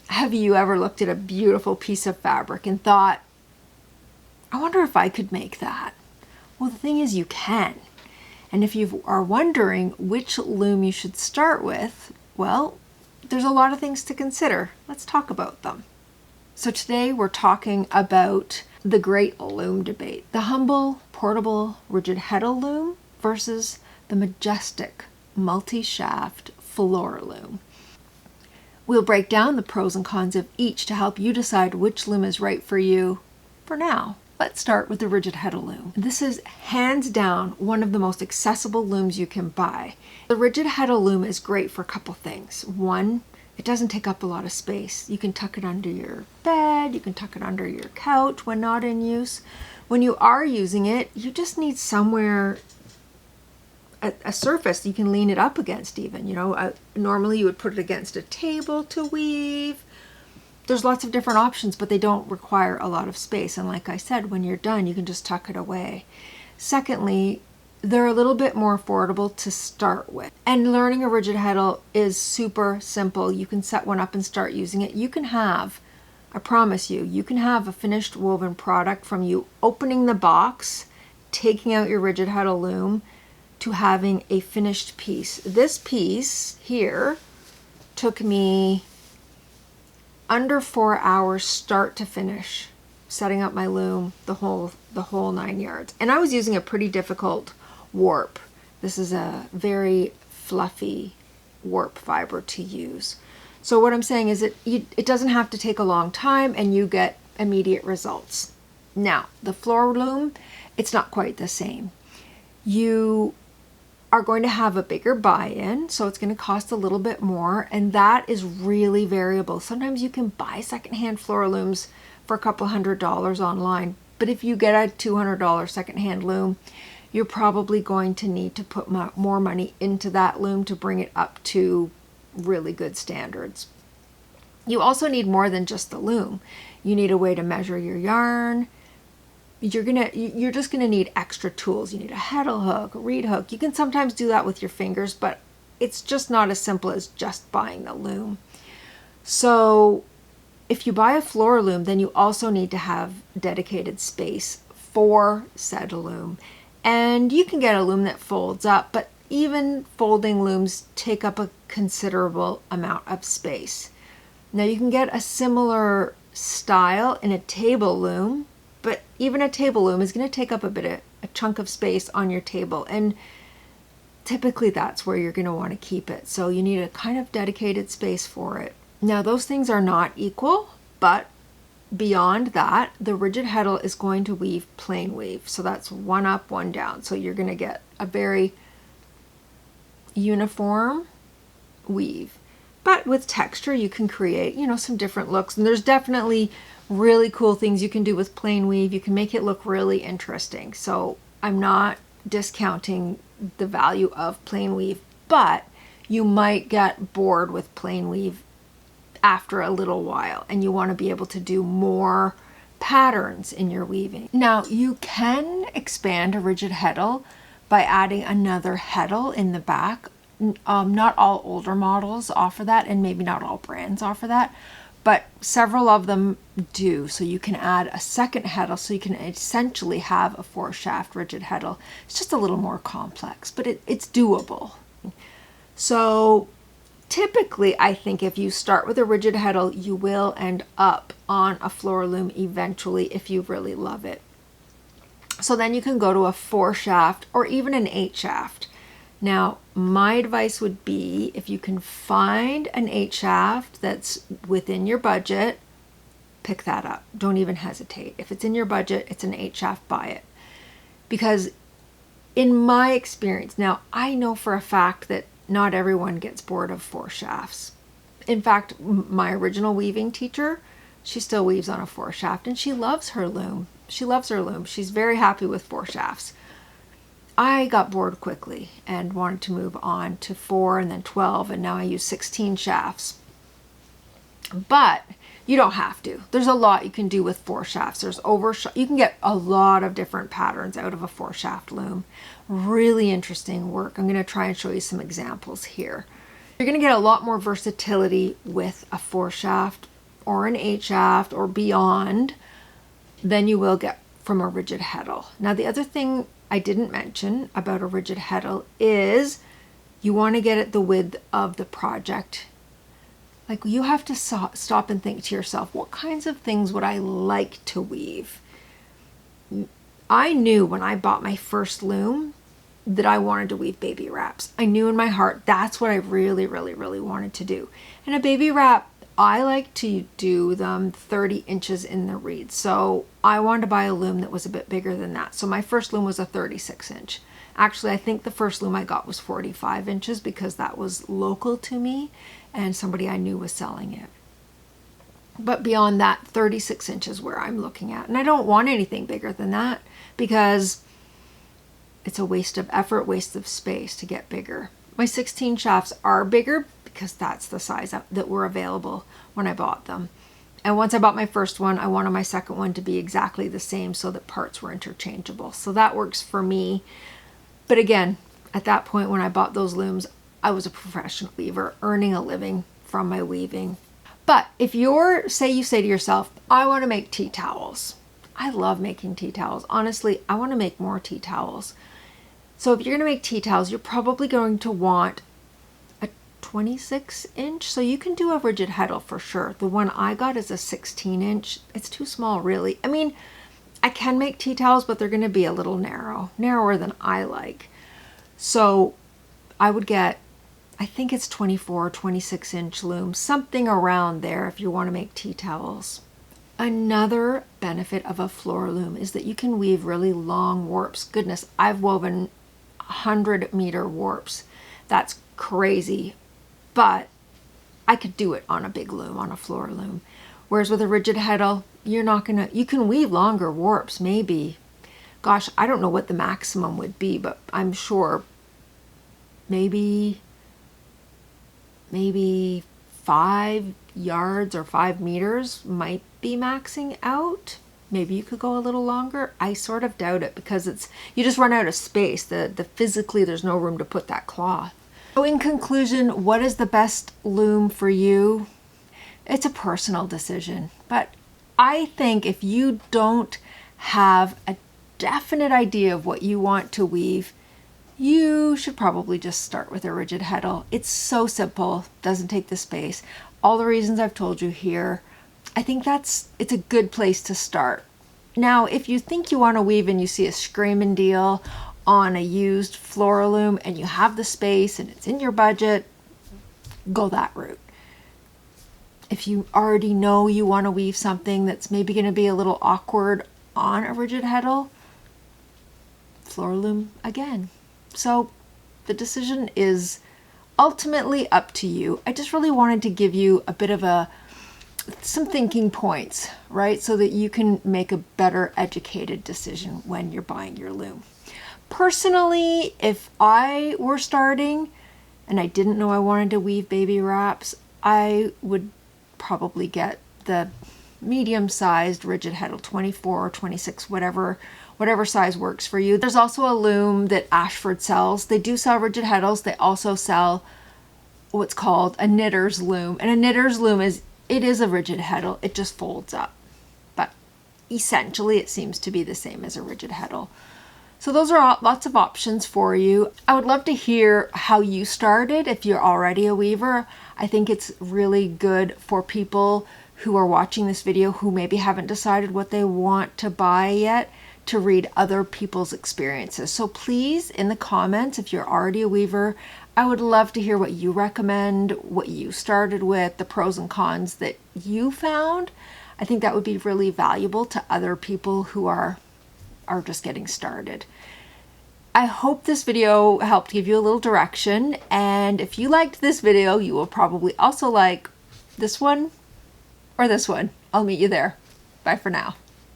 Have you ever looked at a beautiful piece of fabric and thought, I wonder if I could make that? Well, the thing is, you can. And if you are wondering which loom you should start with, well, there's a lot of things to consider. Let's talk about them. So today we're talking about the great loom debate. The humble, portable, rigid Heddle loom versus the majestic, multi-shaft floor loom. We'll break down the pros and cons of each to help you decide which loom is right for you for now. Let's start with the rigid Heddle loom. This is hands down one of the most accessible looms you can buy. The rigid Heddle loom is great for a couple things. One, it doesn't take up a lot of space. You can tuck it under your bed, you can tuck it under your couch when not in use. When you are using it, you just need somewhere, a surface you can lean it up against even. Normally you would put it against a table to weave. There's lots of different options, but they don't require a lot of space. And like I said, when you're done, you can just tuck it away. Secondly, they're a little bit more affordable to start with. And learning a rigid Heddle is super simple. You can set one up and start using it. You can have, I promise you can have a finished woven product from you opening the box, taking out your rigid Heddle loom, to having a finished piece. This piece here took me under 4 hours start to finish, setting up my loom, the whole 9 yards. And I was using a pretty difficult warp. This is a very fluffy warp fiber to use. So what I'm saying is it doesn't have to take a long time and you get immediate results. Now, the floor loom, it's not quite the same. You are going to have a bigger buy-in, so it's going to cost a little bit more, and that is really variable. Sometimes you can buy secondhand floor looms for a couple $100s online, but if you get a $200 secondhand loom, you're probably going to need to put more money into that loom to bring it up to really good standards. You also need more than just the loom. You need a way to measure your yarn. You're just gonna need extra tools. You need a Heddle hook, a reed hook. You can sometimes do that with your fingers, but it's just not as simple as just buying the loom. So if you buy a floor loom, then you also need to have dedicated space for said loom. And you can get a loom that folds up, but even folding looms take up a considerable amount of space. Now you can get a similar style in a table loom, but even a table loom is going to take up a chunk of space on your table, and typically that's where you're going to want to keep it. So you need a kind of dedicated space for it. Now those things are not equal, but beyond that, the rigid Heddle is going to weave plain weave. So that's one up, one down. So you're going to get a very uniform weave. But with texture, you can create, some different looks. And there's definitely really cool things you can do with plain weave. You can make it look really interesting. So I'm not discounting the value of plain weave, but you might get bored with plain weave after a little while, and you want to be able to do more patterns in your weaving. Now, you can expand a rigid Heddle by adding another Heddle in the back. Not all older models offer that, and maybe not all brands offer that, but several of them do. So you can add a second Heddle, so you can essentially have a 4-shaft rigid Heddle. It's just a little more complex, but it's doable. So typically, I think if you start with a rigid Heddle, you will end up on a floor loom eventually if you really love it. So then you can go to a 4-shaft or even an 8-shaft. Now, my advice would be, if you can find an 8-shaft that's within your budget, pick that up. Don't even hesitate. If it's in your budget, it's an 8-shaft, buy it. Because in my experience, now I know for a fact that not everyone gets bored of 4 shafts. In fact, my original weaving teacher, she still weaves on a 4-shaft, and she loves her loom. She loves her loom. She's very happy with 4 shafts. I got bored quickly and wanted to move on to 4 and then 12, and now I use 16 shafts. But you don't have to. There's a lot you can do with 4 shafts. You can get a lot of different patterns out of a 4-shaft loom. Really interesting work. I'm going to try and show you some examples here. You're going to get a lot more versatility with a 4-shaft or an 8-shaft or beyond than you will get from a rigid Heddle. Now, the other thing I didn't mention about a rigid Heddle is you want to get at the width of the project. Like, you have to stop and think to yourself, what kinds of things would I like to weave? I knew when I bought my first loom that I wanted to weave baby wraps. I knew in my heart that's what I really, really, really wanted to do. And a baby wrap, I like to do them 30 inches in the reed. So I wanted to buy a loom that was a bit bigger than that. So my first loom was a 36 inch. Actually, I think the first loom I got was 45 inches because that was local to me and somebody I knew was selling it. But beyond that, 36 inches where I'm looking at. And I don't want anything bigger than that because it's a waste of effort, waste of space to get bigger. My 16 shafts are bigger because that's the size that were available when I bought them. And once I bought my first one, I wanted my second one to be exactly the same so that parts were interchangeable. So that works for me. But again, at that point when I bought those looms, I was a professional weaver earning a living from my weaving. But if you say to yourself, I want to make tea towels. I love making tea towels. Honestly, I want to make more tea towels. So if you're going to make tea towels, you're probably going to want a 26 inch. So you can do a rigid Heddle for sure. The one I got is a 16 inch. It's too small, really. I mean, I can make tea towels, but they're going to be a little narrower than I like. So I would get, I think it's 24 or 26 inch loom, something around there if you want to make tea towels. Another benefit of a floor loom is that you can weave really long warps. Goodness, I've woven 100-meter warps. That's crazy, but I could do it on a big loom, on a floor loom. Whereas with a rigid Heddle, you can weave longer warps, maybe. Gosh, I don't know what the maximum would be, but I'm sure maybe 5 yards or 5 meters might be maxing out. Maybe you could go a little longer. I sort of doubt it because you just run out of space. Physically, there's no room to put that cloth. So in conclusion, what is the best loom for you? It's a personal decision, but I think if you don't have a definite idea of what you want to weave, you should probably just start with a rigid Heddle. It's so simple, doesn't take the space. All the reasons I've told you here, I think it's a good place to start. Now, if you think you want to weave and you see a screaming deal on a used floor loom and you have the space and it's in your budget, go that route. If you already know you want to weave something that's maybe going to be a little awkward on a rigid Heddle, floor loom again. So the decision is ultimately up to you. I just really wanted to give you a bit of some thinking points, right? So that you can make a better educated decision when you're buying your loom. Personally, if I were starting and I didn't know I wanted to weave baby wraps, I would probably get the medium-sized rigid Heddle, 24 or 26, whatever size works for you. There's also a loom that Ashford sells. They do sell rigid Heddles. They also sell what's called a knitter's loom. And a knitter's loom is a rigid Heddle. It just folds up. But essentially, it seems to be the same as a rigid Heddle. So those are lots of options for you. I would love to hear how you started if you're already a weaver. I think it's really good for people who are watching this video who maybe haven't decided what they want to buy yet to read other people's experiences. So please, in the comments, if you're already a weaver, I would love to hear what you recommend, what you started with, the pros and cons that you found. I think that would be really valuable to other people who are just getting started. I hope this video helped give you a little direction, and if you liked this video, you will probably also like this one or this one. I'll meet you there. Bye for now.